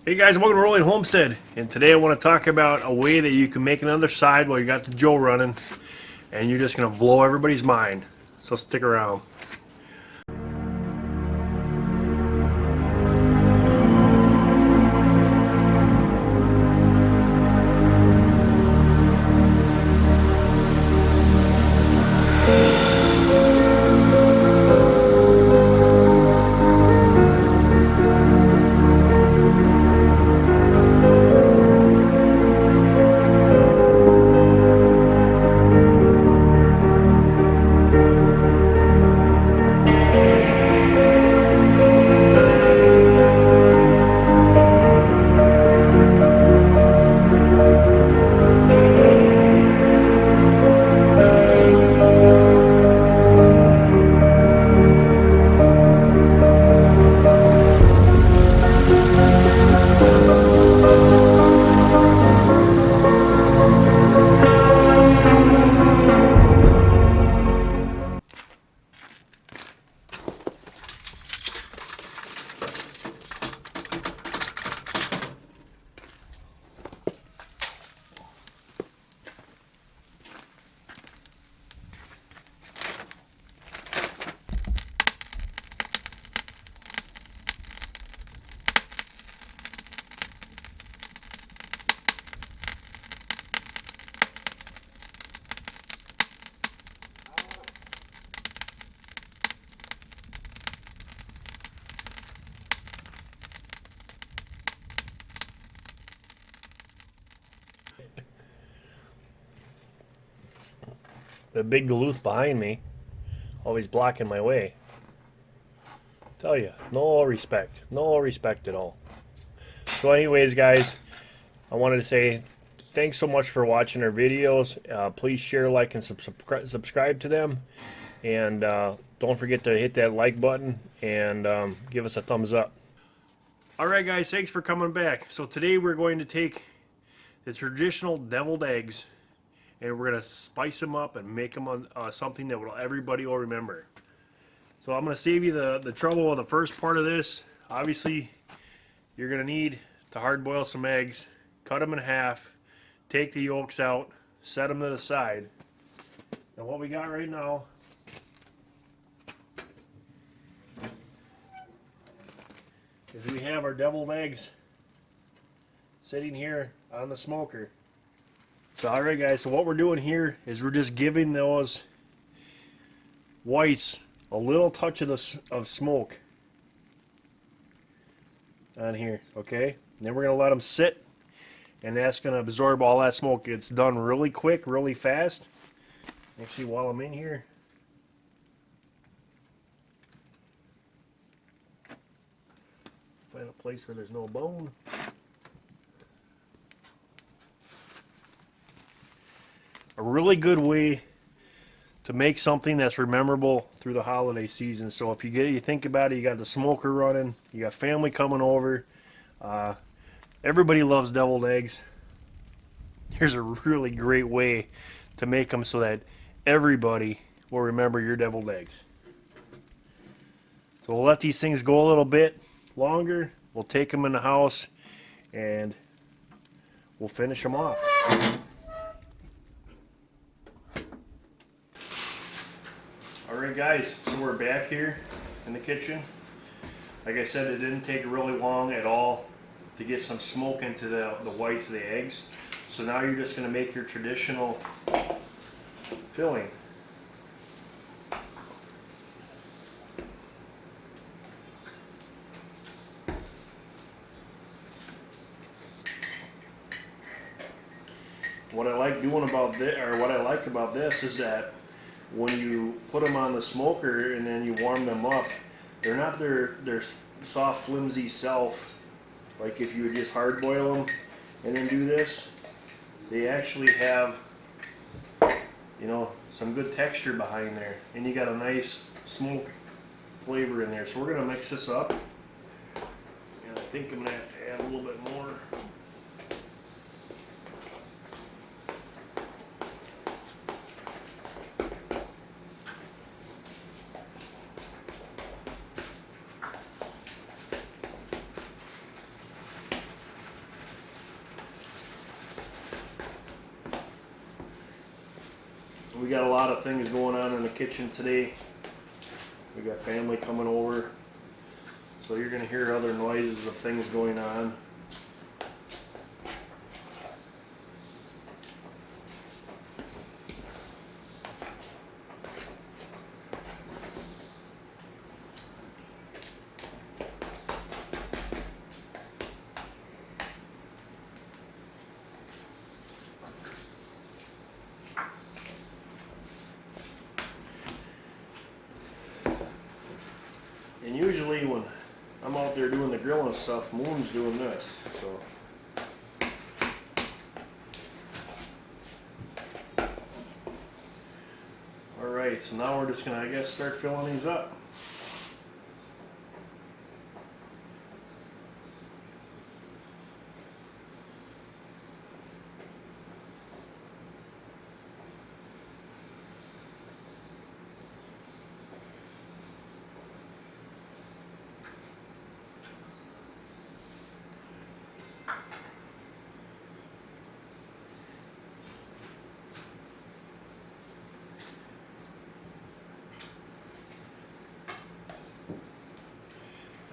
Hey guys, welcome to Rolling Homestead, and today I want to talk about a way that you can make another side while you got the Joe running, and you're just going to blow everybody's mind. So stick around. The big Galuth behind me, always blocking my way. Tell you, no respect at all. So anyways guys, I wanted to say thanks so much for watching our videos. Please share, like, and subscribe to them, and don't forget to hit that like button and give us a thumbs up. Alright guys, thanks for coming back. So today we're going to take the traditional deviled eggs and we're going to spice them up and make them something that everybody will remember. So I'm going to save you the trouble of the first part of this. Obviously, you're going to need to hard boil some eggs, cut them in half, take the yolks out, set them to the side. And what we got right now is we have our deviled eggs sitting here on the smoker. So alright guys, so what we're doing here is we're just giving those whites a little touch of smoke on here, okay? And then we're going to let them sit, and that's going to absorb all that smoke. It's done really quick, really fast. Actually, while I'm in here, find a place where there's no bone. A really good way to make something that's memorable through the holiday season. So if you think about it, you got the smoker running, you got family coming over, everybody loves deviled eggs. Here's a really great way to make them so that everybody will remember your deviled eggs. So we'll let these things go a little bit longer. We'll take them in the house and we'll finish them off. Alright guys, so we're back here in the kitchen. Like I said, it didn't take really long at all to get some smoke into the whites of the eggs. So now you're just going to make your traditional filling. What I like doing about this, or what I like about this, is that when you put them on the smoker and then you warm them up, they're not their soft, flimsy self, like if you would just hard boil them and then do this. They actually have, you know, some good texture behind there, and you got a nice smoke flavor in there. So we're going to mix this up, and I think I'm going to have to add a little bit more. got a lot of things going on in the kitchen today. We got family coming over, so you're going to hear other noises of things going on. And usually when I'm out there doing the grilling stuff, Moon's doing this, so. Alright, so now we're just gonna, I guess, start filling these up.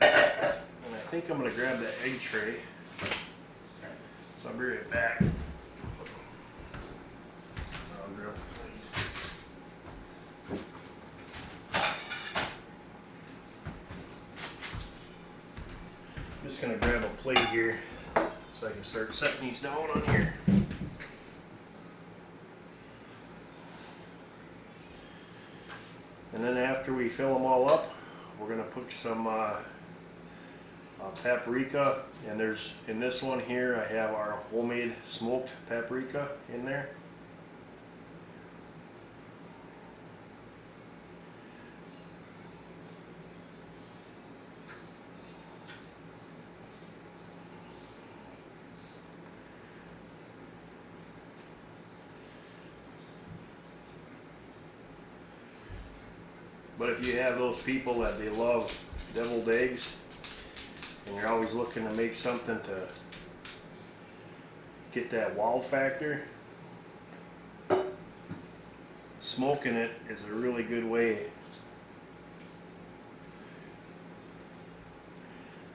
I think I'm going to grab that egg tray, so I'll be right back. I'll grab a plate. I'm just going to grab a plate here so I can start setting these down on here. And then after we fill them all up, we're going to put some paprika, and there's, in this one here, I have our homemade smoked paprika in there. But if you have those people that they love deviled eggs, and you're always looking to make something to get that wow factor, smoking it is a really good way.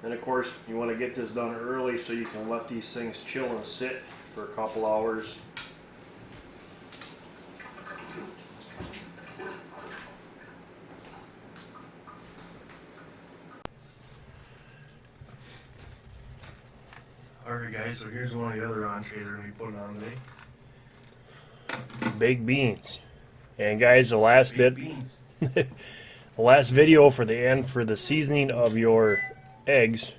Then of course you want to get this done early so you can let these things chill and sit for a couple hours. Alright guys, so here's one of the other entrees we're going to be putting on today. Baked beans. And guys, the last the last video for the end for the seasoning of your eggs,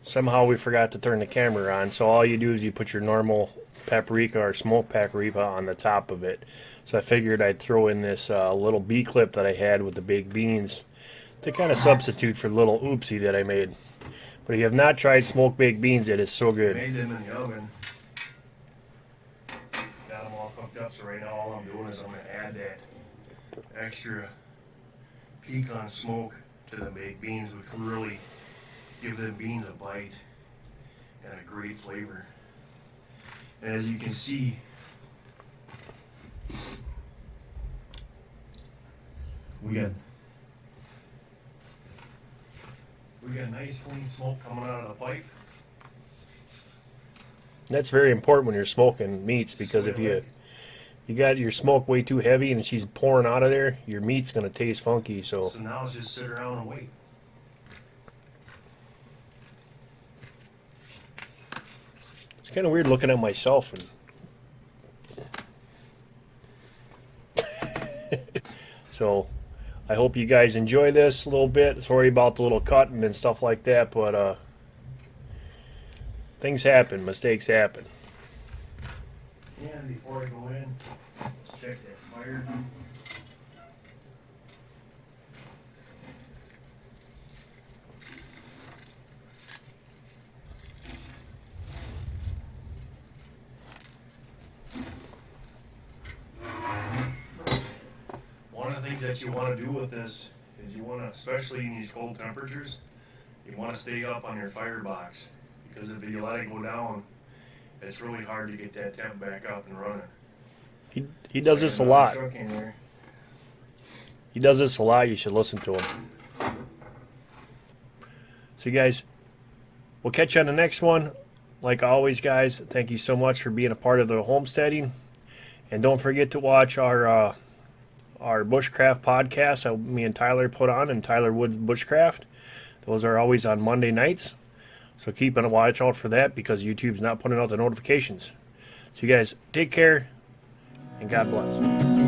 somehow we forgot to turn the camera on, so all you do is you put your normal paprika or smoked paprika on the top of it. So I figured I'd throw in this little B-clip that I had with the baked beans to kind of substitute for the little oopsie that I made. But if you have not tried smoked baked beans, it is so good. Made them in the oven. Got them all cooked up, so right now all I'm doing is I'm going to add that extra pecan smoke to the baked beans, which will really give the beans a bite and a great flavor. And as you can see, we got nice clean smoke coming out of the pipe. That's very important when you're smoking meats, because if you got your smoke way too heavy and she's pouring out of there, your meat's going to taste funky. So now let's just sit around and wait. It's kind of weird looking at myself and so I hope you guys enjoy this a little bit. Sorry about the little cutting and stuff like that, but things happen, mistakes happen. And before I go in, let's check that fire. One of the things that you want to do with this is you want to, especially in these cold temperatures, you want to stay up on your firebox, because if you let it go down, it's really hard to get that temp back up and running. He does this a lot. He does this a lot. You should listen to him. So, guys, we'll catch you on the next one. Like always, guys, thank you so much for being a part of the homesteading. And don't forget to watch our bushcraft podcast that me and Tyler put on, and Tyler Woods Bushcraft. Those are always on Monday nights. So keep a watch out for that because YouTube's not putting out the notifications. So you guys take care and God bless.